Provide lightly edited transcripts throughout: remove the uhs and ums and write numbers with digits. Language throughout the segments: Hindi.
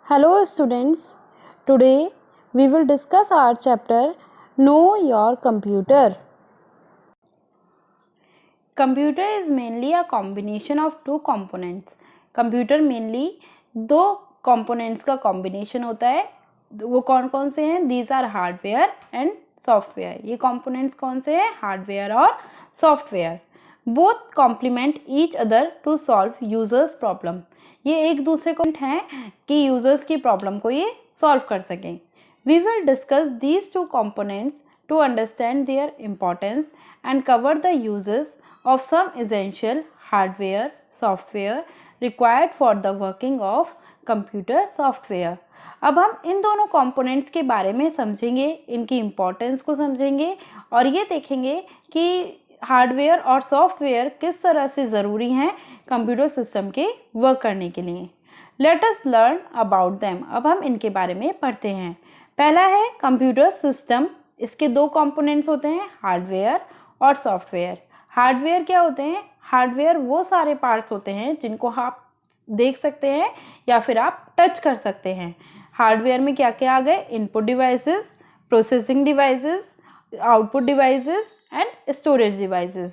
Hello students, today we will discuss our chapter Know Your Computer. Computer is mainly a combination of two components. Computer mainly दो components का combination होता है. वो कौन कौन से हैं? These are hardware and software. ये components कौन से हैं? Hardware और software. Both complement each other to solve users problem. ये एक दूसरे को हैं कि यूजर्स की प्रॉब्लम को ये सॉल्व कर सकें. We will discuss these two components to understand their importance and cover the uses of some essential hardware software required for the working of computer software. अब हम इन दोनों कंपोनेंट्स के बारे में समझेंगे, इनकी इम्पोर्टेंस को समझेंगे और ये देखेंगे कि हार्डवेयर और सॉफ्टवेयर किस तरह से ज़रूरी हैं कंप्यूटर सिस्टम के वर्क करने के लिए. Let us learn about them. अब हम इनके बारे में पढ़ते हैं. पहला है कंप्यूटर सिस्टम. इसके दो कंपोनेंट्स होते हैं, हार्डवेयर और सॉफ्टवेयर. हार्डवेयर क्या होते हैं? हार्डवेयर वो सारे पार्ट्स होते हैं जिनको आप देख सकते हैं या फिर आप टच कर सकते हैं. हार्डवेयर में क्या क्या आ गए? Input devices, processing devices, output devices and storage devices.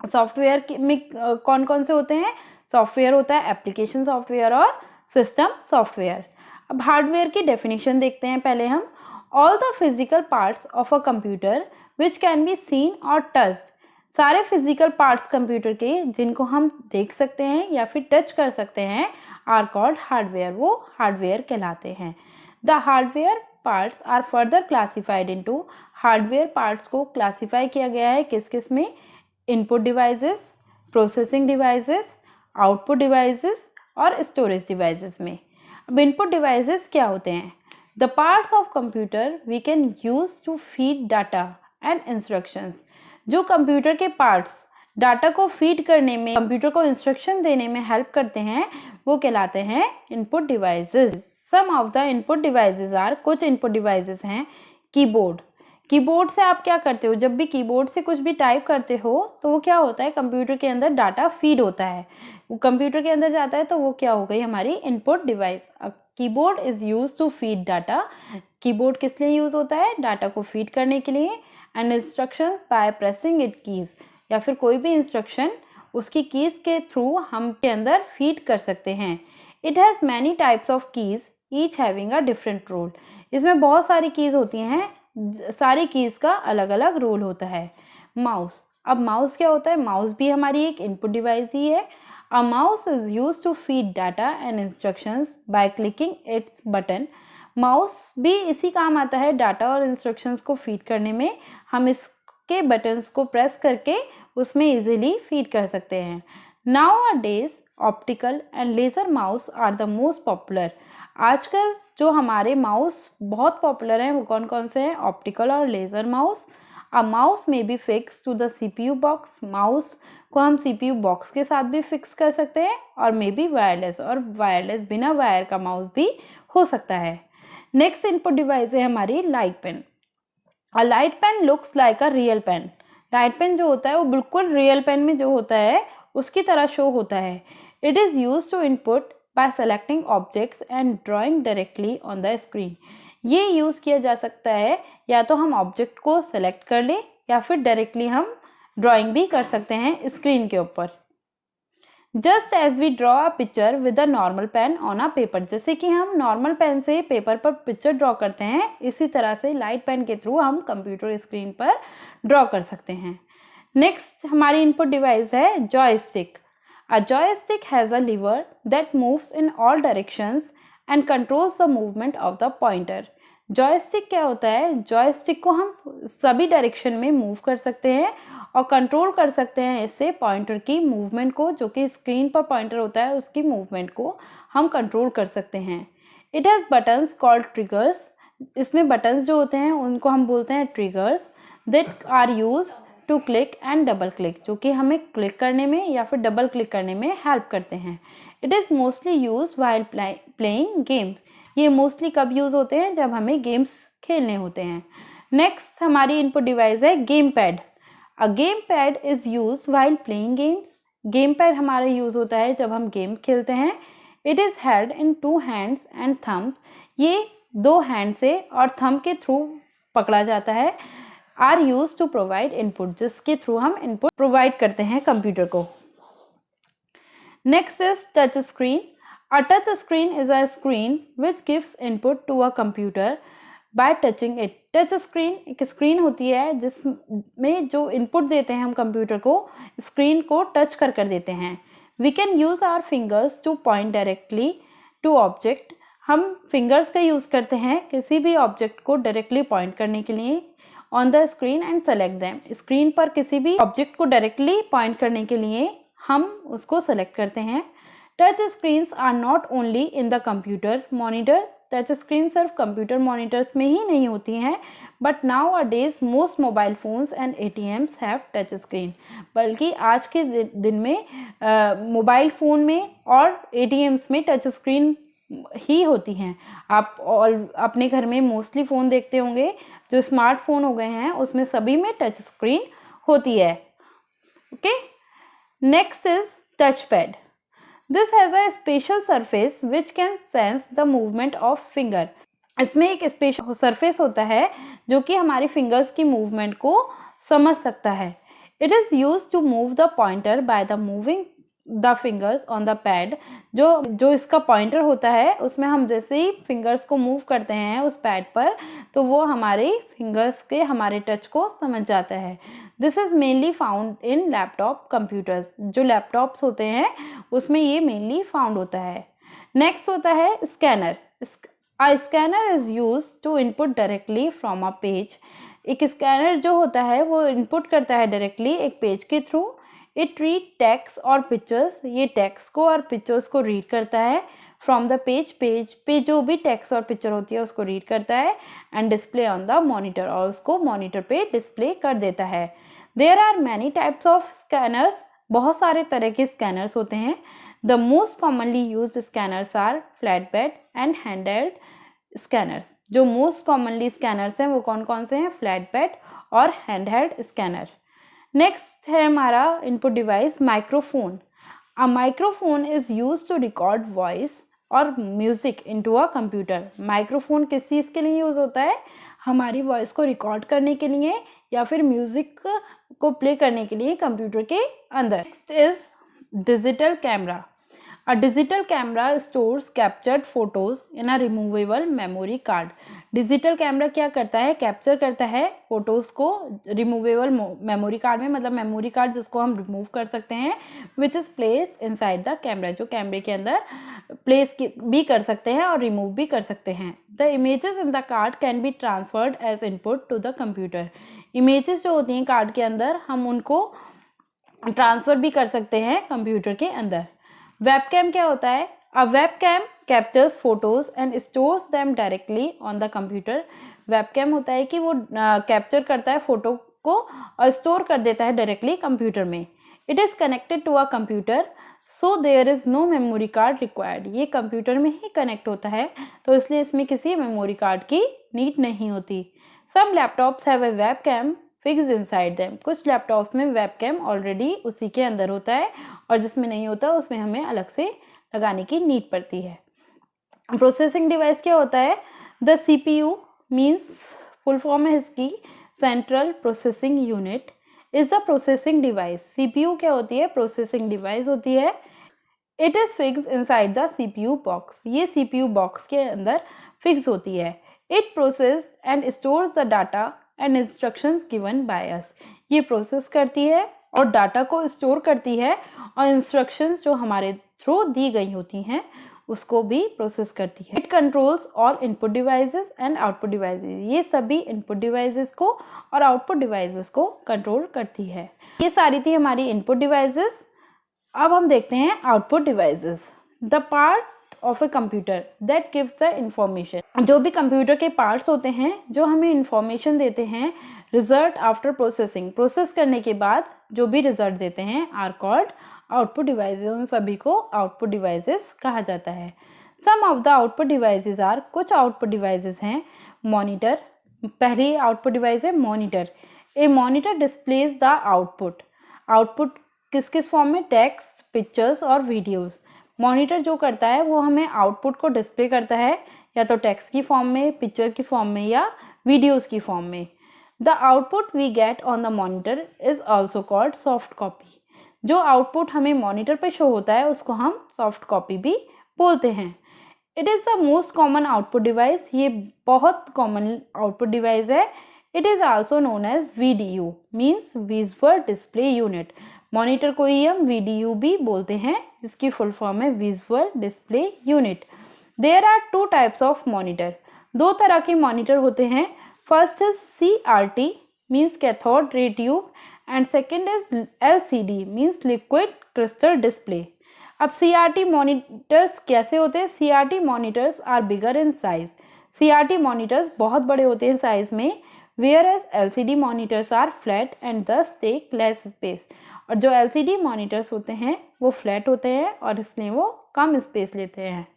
Software में कौन कौन से होते हैं? सॉफ्टवेयर होता है एप्लीकेशन सॉफ्टवेयर और सिस्टम सॉफ्टवेयर. अब हार्डवेयर की डेफिनेशन देखते हैं पहले हम. All the physical parts of a computer which can be seen और टच्ड. सारे फिजिकल पार्ट्स कंप्यूटर के जिनको हम देख सकते हैं या फिर टच कर सकते हैं आर कॉल्ड हार्डवेयर. वो हार्डवेयर कहलाते हैं. The hardware parts are further classified into. Hardware parts को क्लासिफाई किया गया है किस किस में? Input devices, processing devices, output devices और स्टोरेज डिवाइसेस में. अब इनपुट डिवाइसेस क्या होते हैं? The parts of computer we can use to feed data and instructions. जो कंप्यूटर के पार्ट्स डाटा को फीड करने में, कंप्यूटर को इंस्ट्रक्शन देने में हेल्प करते हैं, वो कहलाते हैं input devices. Some of the input devices are. कुछ इनपुट डिवाइसेस हैं. कीबोर्ड. कीबोर्ड से आप क्या करते हो? जब भी कीबोर्ड से कुछ भी टाइप करते हो तो वो क्या होता है? कंप्यूटर के अंदर डाटा फीड होता है, वो कंप्यूटर के अंदर जाता है तो वो क्या हो गई? हमारी input device. Keyboard is use to feed data. Keyboard किस लिए यूज होता है? डाटा को फीड करने के लिए. And instructions by pressing it keys. या फिर कोई भी इंस्ट्रक्शन उसकी कीज के थ्रू हम के अंदर फीड कर सकते हैं. It has many types of keys each having a different role. इसमें बहुत सारी कीज होती हैं, सारी कीज का अलग अलग रोल होता है. माउस. अब माउस क्या होता है? माउस भी हमारी एक इनपुट डिवाइस ही है. A mouse is use to feed data and instructions by clicking its button. Mouse भी इसी काम आता है, डाटा और इंस्ट्रक्शंस को फीड करने में. हम इसके बटन्स को प्रेस करके उसमें इजीली फीड कर सकते हैं. Nowadays optical and laser mouse are the most popular. आजकल जो हमारे माउस बहुत पॉपुलर हैं वो कौन कौन से हैं? ऑप्टिकल और laser mouse. A mouse may be fix to the CPU box. Mouse को हम सीपीयू बॉक्स के साथ भी फिक्स कर सकते हैं और मे बी वायरलेस, और वायरलेस बिना वायर का माउस भी हो सकता है. नेक्स्ट इनपुट डिवाइस है हमारी light pen. A light pen looks like a real pen. Light pen जो होता है वो बिल्कुल रियल पेन में जो होता है उसकी तरह शो होता है. It is use to input by selecting objects and drawing directly on the screen. ये यूज़ किया जा सकता है या तो हम ऑब्जेक्ट को सेलेक्ट कर लें या फिर डायरेक्टली हम ड्राइंग भी कर सकते हैं स्क्रीन के ऊपर. Just as we draw a picture with a normal pen on a paper. जैसे कि हम नॉर्मल पेन से पेपर पर पिक्चर ड्रॉ करते हैं, इसी तरह से लाइट पेन के थ्रू हम कंप्यूटर स्क्रीन पर ड्रॉ कर सकते हैं. नेक्स्ट हमारी इनपुट डिवाइस है joystick. A joystick has a lever that moves in all directions and controls the movement of the pointer. Joystick क्या होता है? जॉयस्टिक को हम सभी डायरेक्शन में मूव कर सकते हैं और कंट्रोल कर सकते हैं इससे पॉइंटर की मूवमेंट को, जो कि स्क्रीन पर पॉइंटर होता है उसकी मूवमेंट को हम कंट्रोल कर सकते हैं. It has buttons called triggers. इसमें बटन्स जो होते हैं उनको हम बोलते हैं triggers. That are use to click and double click, जो कि हमें क्लिक करने में या फिर डबल क्लिक करने में हेल्प करते हैं. It is mostly use while playing games. ये मोस्टली कब यूज़ होते हैं? जब हमें गेम्स खेलने होते हैं. नेक्स्ट हमारी इनपुट डिवाइस है game pad. A game pad is use while playing games. Game pad हमारा यूज़ होता है जब हम गेम खेलते हैं. It is held in 2 hands and thumbs, ये 2 हैंड से और थंब के थ्रू पकड़ा जाता है। Are use to provide input, जिसके थ्रू हम इनपुट प्रोवाइड करते हैं कंप्यूटर को। Next is touch screen. A touch screen is a screen which gives input to a computer by touching it. Touch screen एक स्क्रीन होती है जिसमें जो इनपुट देते हैं हम कंप्यूटर को, स्क्रीन को टच कर देते हैं। We can use our fingers to point directly to object. हम फिंगर्स का यूज़ करते हैं किसी भी ऑब्जेक्ट को डायरेक्टली पॉइंट करने के लिए on the screen and select them. Screen पर किसी भी ऑब्जेक्ट को डायरेक्टली पॉइंट करने के लिए हम उसको सेलेक्ट करते हैं। Touch screens are not only in the computer monitors. Touch screen सिर्फ कंप्यूटर मॉनिटर्स में ही नहीं होती हैं, but nowadays most mobile phones and ATMs have touch screen. बल्कि आज के दिन में मोबाइल फ़ोन में और ATMs में टच स्क्रीन ही होती हैं। आप अपने घर में मोस्टली फ़ोन देखते होंगे जो स्मार्टफोन हो गए हैं, उसमें सभी में टच स्क्रीन होती है। Okay, next is touch pad. This has a special surface which can sense the movement of finger. इसमें एक स्पेशल सरफेस होता है जो कि हमारी फिंगर्स की मूवमेंट को समझ सकता है। It is use to move the pointer by the moving the fingers on the pad. जो इसका पॉइंटर होता है उसमें हम जैसे ही फिंगर्स को मूव करते हैं उस पैड पर, तो वो हमारे फिंगर्स के हमारे टच को समझ जाता है। This is mainly found in laptop computers. जो लैपटॉप्स होते हैं उसमें ये मेनली फाउंड होता है। नेक्स्ट होता है scanner. A scanner is use to input directly from a page. एक स्कैनर जो होता है वो इनपुट करता है डायरेक्टली एक पेज के थ्रू। इट रीड टेक्स्ट और पिक्चर्स। ये टेक्स्ट को और पिक्चर्स को रीड करता है फ्रॉम द पेज पे जो भी टेक्स्ट और पिक्चर होती है उसको रीड करता है and display on the monitor, और उसको मॉनिटर पे डिस्प्ले कर देता है। There are many types of scanners. बहुत सारे तरह के स्कैनर्स होते हैं। The most commonly use scanners are flat bed and handheld scanners. जो मोस्ट कॉमनली स्कैनर्स हैं वो कौन कौन से हैं? फ्लैट बेड और हैंडहेल्ड स्कैनर। नेक्स्ट है हमारा input device microphone. A microphone is use to record voice और music into a computer. Microphone किस चीज़ के लिए यूज़ होता है? हमारी वॉइस को रिकॉर्ड करने के लिए या फिर म्यूज़िक को प्ले करने के लिए कंप्यूटर के अंदर। Next is digital camera. A digital camera stores captured photos in a removable memory card. Digital camera क्या करता है? कैप्चर करता है फोटोज़ को रिमूवेबल मेमोरी कार्ड में, मतलब मेमोरी कार्ड जिसको हम रिमूव कर सकते हैं, which is place inside the camera. जो कैमरे के अंदर प्लेस भी कर सकते हैं और रिमूव भी कर सकते हैं। The images in the card can be transferred as input to the computer. Images जो होती हैं कार्ड के अंदर, हम उनको ट्रांसफ़र भी कर सकते हैं कंप्यूटर के अंदर। वेबकैम क्या होता है? A webcam captures photos and stores them directly on the computer. Webcam होता है कि वो कैप्चर करता है फोटो को और स्टोर कर देता है डायरेक्टली कंप्यूटर में। It is connected to a computer so there is no memory card required. ये कंप्यूटर में ही कनेक्ट होता है तो इसलिए इसमें किसी मेमोरी कार्ड की नीड नहीं होती। Some laptops have a webcam fix inside them. कुछ लैपटॉप्स में वेबकैम ऑलरेडी उसी के अंदर होता है और जिसमें नहीं होता उसमें हमें अलग से लगाने की नीड पड़ती है। प्रोसेसिंग डिवाइस क्या होता है? The CPU means full form है इसकी central processing unit is the processing device. CPU क्या होती है? प्रोसेसिंग डिवाइस होती है। It is fix inside the CPU box. ये CPU बॉक्स के अंदर फिक्स होती है। It process and stores the data and instructions given by us. ये प्रोसेस करती है और डाटा को स्टोर करती है और इंस्ट्रक्शंस जो हमारे थ्रू दी गई होती हैं उसको भी प्रोसेस करती है। It controls all input devices and output devices. ये सभी इनपुट डिवाइसेस को और आउटपुट डिवाइसेस को कंट्रोल करती है। ये सारी थी हमारी इनपुट डिवाइसेस। अब हम देखते हैं output devices. The part of a computer that gives the information. जो भी कंप्यूटर के पार्ट्स होते हैं जो हमें इंफॉर्मेशन देते हैं, रिजल्ट आफ्टर प्रोसेसिंग, प्रोसेस करने के बाद जो भी रिजल्ट देते हैं, आर कॉल्ड आउटपुट डिवाइसेस। उन सभी को आउटपुट डिवाइसेस कहा जाता है। Some of the output devices are, कुछ आउटपुट डिवाइसेस हैं मॉनिटर। पहली आउटपुट डिवाइस है monitor. A monitor displays the output. Output किस किस फॉर्म में? टेक्स्ट, पिक्चर्स और वीडियोस। मॉनिटर जो करता है वो हमें आउटपुट को डिस्प्ले करता है, या तो टेक्स्ट की फॉर्म में, पिक्चर की फॉर्म में या वीडियोस की फॉर्म में। The output we get on the monitor is also called soft copy. जो आउटपुट हमें मॉनिटर पे शो होता है उसको हम सॉफ्ट कॉपी भी बोलते हैं। It is the most common output device, ये बहुत कॉमन आउटपुट डिवाइस है। It is also known as VDU, means visual display unit. Monitor को ही हम VDU भी बोलते हैं, जिसकी फुल फॉर्म है visual display unit. There are 2 types of monitor, 2 तरह के मॉनिटर होते हैं। First is CRT, means cathode ray tube, and second is LCD, means liquid crystal display. अब CRT मॉनिटर्स कैसे होते हैं? CRT monitors are bigger in size. CRT monitors बहुत बड़े होते हैं साइज में, whereas LCD monitors are flat and thus take less space. और जो LCD मॉनिटर्स होते हैं वो फ्लैट होते हैं और इसलिए वो कम स्पेस लेते हैं।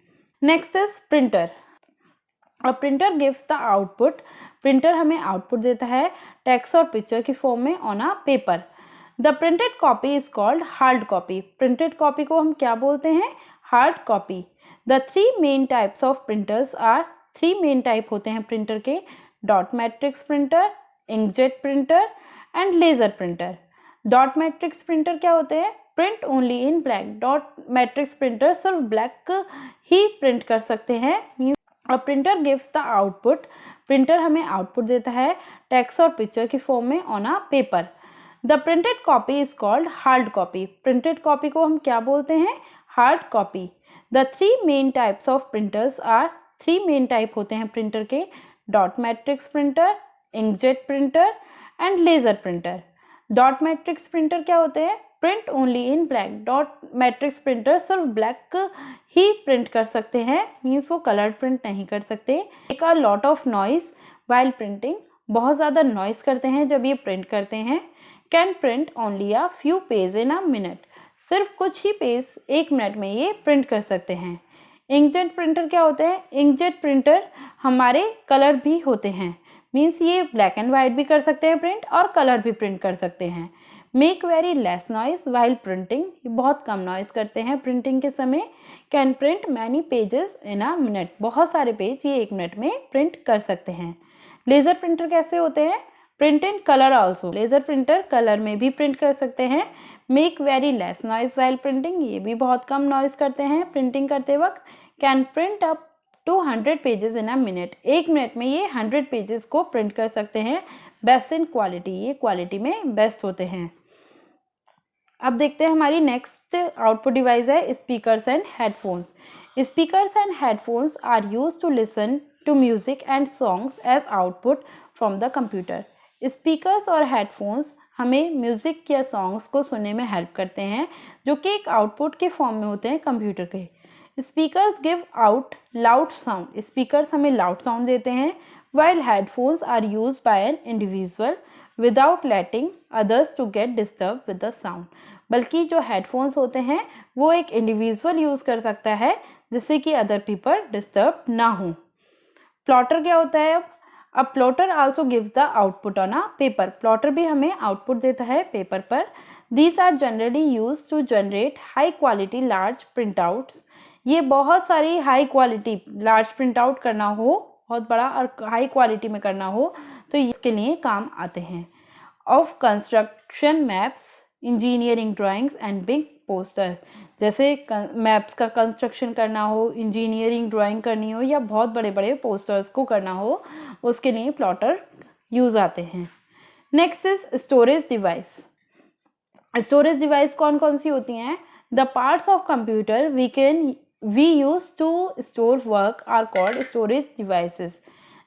Next is printer. अब printer gives the output, printer हमें आउटपुट देता है टेक्स्ट और पिक्चर की फॉर्म में on a paper. The printed copy is called hard copy. Printed copy को हम क्या बोलते हैं? Hard copy. The 3 main types of printers are, 3 main type होते हैं प्रिंटर के, dot matrix printer, inkjet printer and laser printer. Dot matrix printer क्या होते हैं? Print only in black. Dot matrix printer सिर्फ ब्लैक ही प्रिंट कर सकते हैं। A printer gives the output, printer हमें आउटपुट देता है टेक्स्ट और पिक्चर की फॉर्म में on a paper. The printed copy is called hard copy. Printed copy को हम क्या बोलते हैं? Hard copy. The 3 main types of printers are, 3 main type होते हैं प्रिंटर के, dot matrix printer, inkjet printer and laser printer. Dot matrix printer क्या होते हैं? Print only in black. Dot matrix printer सिर्फ ब्लैक ही प्रिंट कर सकते हैं, मीन्स वो कलर्ड प्रिंट नहीं कर सकते। एक a lot of noise while printing, बहुत ज़्यादा नॉइज करते हैं जब ये प्रिंट करते हैं। Can print only a few page in a minute, सिर्फ कुछ ही पेज 1 मिनट में ये प्रिंट कर सकते हैं। इंकजेट प्रिंटर क्या होते हैं? इंकजेट प्रिंटर हमारे कलर भी होते हैं, मीन्स ये ब्लैक एंड वाइट भी कर सकते हैं प्रिंट और कलर भी प्रिंट कर सकते हैं। Make very less noise while printing, ये बहुत कम नॉइज करते हैं प्रिंटिंग के समय। Can print many pages in a minute, बहुत सारे पेज ये 1 मिनट में प्रिंट कर सकते हैं। लेज़र प्रिंटर कैसे होते हैं? Print in colour also, laser printer colour में भी प्रिंट कर सकते हैं। Make very less noise while printing, ये भी बहुत कम नॉइज करते हैं प्रिंटिंग करते वक्त। Can print up 200 pages in a minute, 1 minute में ये 100 पेजेस को प्रिंट कर सकते हैं। बेस्ट इन क्वालिटी, ये क्वालिटी में बेस्ट होते हैं। अब देखते हैं हमारी नेक्स्ट आउटपुट डिवाइस है speakers and headphones. Speakers and headphones are used to listen to music and songs as output from the computer. Speakers और हेडफोन्स हमें म्यूजिक या सॉन्ग्स को सुनने में हेल्प करते हैं, जो कि एक आउटपुट के फॉर्म में होते हैं कंप्यूटर के। Speakers give out loud sound, speakers हमें लाउड साउंड देते हैं, while headphones are used by an individual without letting others to get disturb with the sound. बल्कि जो हेडफोन्स होते हैं वो एक इंडिविजुअल यूज़ कर सकता है जिससे कि अदर पीपल डिस्टर्ब ना हो। प्लॉटर क्या होता है? अब plotter also gives the output on a paper, plotter भी हमें आउटपुट देता है पेपर पर। These are generally use to generate high quality large print outs, ये बहुत सारी high quality large print out करना हो, बहुत बड़ा और हाई क्वालिटी में करना हो तो इसके लिए काम आते हैं। Of construction maps, engineering drawings and big posters, जैसे मैप्स का कंस्ट्रक्शन करना हो, इंजीनियरिंग ड्राइंग करनी हो या बहुत बड़े बड़े पोस्टर्स को करना हो, उसके लिए प्लॉटर यूज़ आते हैं। Next is storage device. Storage device कौन कौन सी होती हैं? The parts of computer we use to store work are called storage devices.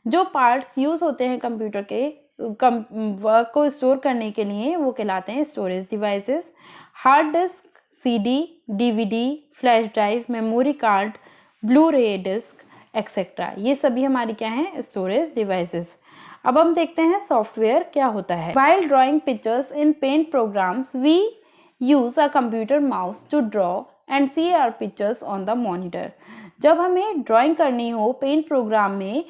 जो पार्ट्स यूज़ होते हैं कंप्यूटर के वर्क को स्टोर करने के लिए वो कहलाते हैं storage devices. Hard disk, CD, DVD, flash drive, memory card, blue ray disk etcetera, ये सभी हमारी क्या हैं? Storage devices. अब हम देखते हैं सॉफ्टवेयर क्या होता है। While drawing pictures in paint programs we use a computer mouse to draw and see our pictures on the monitor. जब हमें ड्राइंग करनी हो पेंट प्रोग्राम में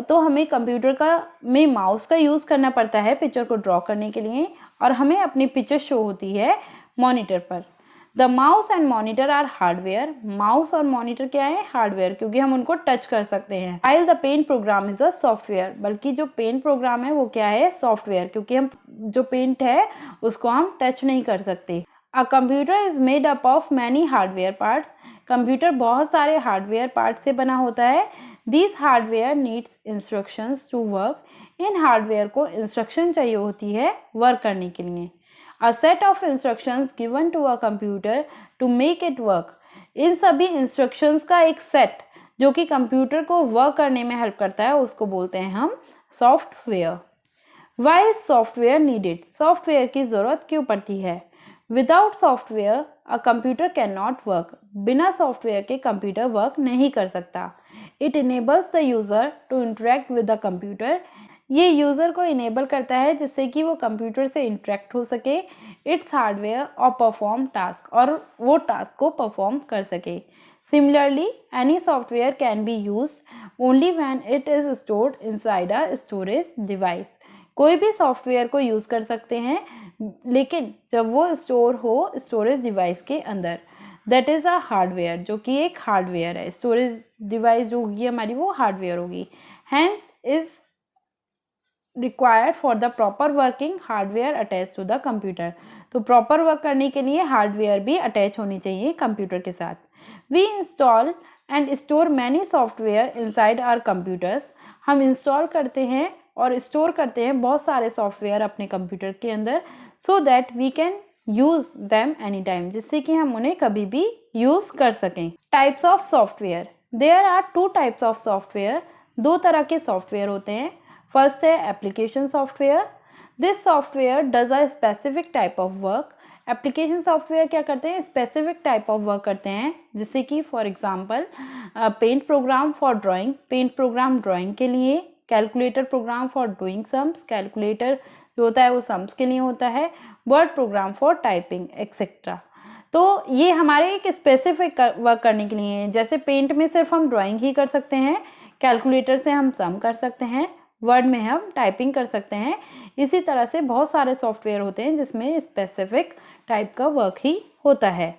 तो हमें कंप्यूटर में माउस का यूज़ करना पड़ता है पिक्चर को ड्रॉ करने के लिए, और हमें अपनी पिक्चर शो होती है मॉनिटर पर। The mouse and monitor are hardware, mouse और मॉनिटर क्या है, हार्डवेयर, क्योंकि हम उनको टच कर सकते हैं। While the paint program is a software, बल्कि जो पेंट प्रोग्राम है वो क्या है, सॉफ्टवेयर, क्योंकि हम जो पेंट है उसको हम टच नहीं कर सकते। A computer is made up of many hardware parts, computer बहुत सारे हार्डवेयर पार्ट से बना होता है। This hardware needs instructions to work, इन हार्डवेयर को इंस्ट्रक्शन चाहिए होती है वर्क करने के लिए। A set of instructions given to a computer to make it work, इन सभी इंस्ट्रक्शंस का एक सेट जो कि कंप्यूटर को वर्क करने में हेल्प करता है उसको बोलते हैं हम software. Why is software needed, software की ज़रूरत क्यों पड़ती है? Without software a computer can not work, बिना सॉफ्टवेयर के कंप्यूटर वर्क नहीं कर सकता। It enables the user to interact with the computer, ये यूज़र को इनेबल करता है जिससे कि वो कंप्यूटर से इंटरेक्ट हो सके। इट्स हार्डवेयर और परफॉर्म टास्क, और वो टास्क को परफॉर्म कर सके। Similarly any software can be use only when it is stored inside a storage device, कोई भी सॉफ्टवेयर को यूज़ कर सकते हैं लेकिन जब वो स्टोर हो स्टोरेज डिवाइस के अंदर, दैट इज़ अ हार्डवेयर, जो कि एक हार्डवेयर है। स्टोरेज डिवाइस जो होगी हमारी वो हार्डवेयर होगी। Hence is required for the proper working hardware attach to the computer, तो प्रॉपर वर्क करने के लिए हार्डवेयर भी अटैच होनी चाहिए कंप्यूटर के साथ। We install and store many software inside our computers, हम इंस्टॉल करते हैं और स्टोर करते हैं बहुत सारे सॉफ्टवेयर अपने कंप्यूटर के अंदर, so that we can use them any time, जिससे कि हम उन्हें कभी भी यूज कर सकें। Types of software, there are two types of software, दो तरह के सॉफ्टवेयर होते हैं। फर्स्ट है application software, this software does a specific type of work, application software क्या करते हैं, स्पेसिफिक टाइप ऑफ वर्क करते हैं, जैसे कि for example paint program for drawing, paint program drawing के लिए, calculator program for doing sums, calculator जो होता है वो सम्स के लिए होता है, word program for typing etcetera. तो ये हमारे एक स्पेसिफिक वर्क करने के लिए है। जैसे पेंट में सिर्फ हम ड्राइंग ही कर सकते हैं, कैलकुलेटर से हम सम कर सकते हैं, वर्ड में हम टाइपिंग कर सकते हैं। इसी तरह से बहुत सारे सॉफ्टवेयर होते हैं जिसमें स्पेसिफिक टाइप का वर्क ही होता है।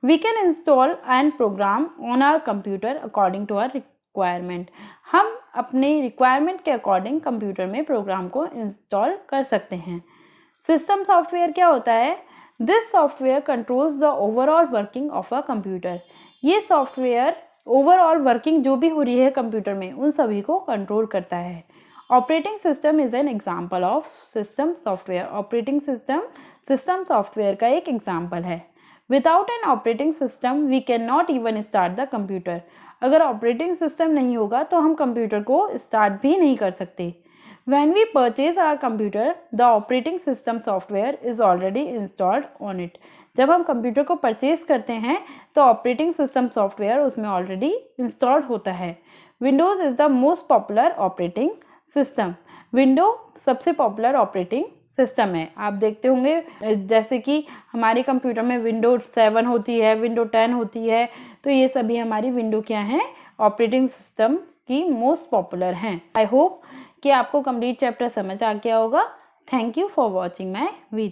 We can install and program on our computer according to our requirement, हम अपने रिक्वायरमेंट के अकॉर्डिंग कंप्यूटर में प्रोग्राम को इंस्टॉल कर सकते हैं। सिस्टम सॉफ्टवेयर क्या होता है, this software controls the overall working of a computer, ये सॉफ्टवेयर ओवरऑल वर्किंग जो भी हो रही है कंप्यूटर में उन सभी को कंट्रोल करता है। Operating system is an example of system software, operating system system software का एक एग्जाम्पल है। Without an operating system we can not even start the computer, अगर ऑपरेटिंग सिस्टम नहीं होगा तो हम कंप्यूटर को स्टार्ट भी नहीं कर सकते। When we purchase our computer, the operating system software is already installed on it. जब हम कंप्यूटर को परचेज करते हैं तो ऑपरेटिंग सिस्टम सॉफ्टवेयर उसमें ऑलरेडी इंस्टॉल्ड होता है। Windows is the most popular operating system, window सबसे पॉपुलर ऑपरेटिंग सिस्टम है। आप देखते होंगे जैसे कि हमारे कंप्यूटर में विंडो 7 होती है, विंडो 10 होती है, तो ये सभी हमारी विंडो क्या हैं, ऑपरेटिंग सिस्टम की मोस्ट पॉपुलर हैं। आई होप कि आपको कंप्लीट चैप्टर समझ आ गया होगा। Thank you for watching my video.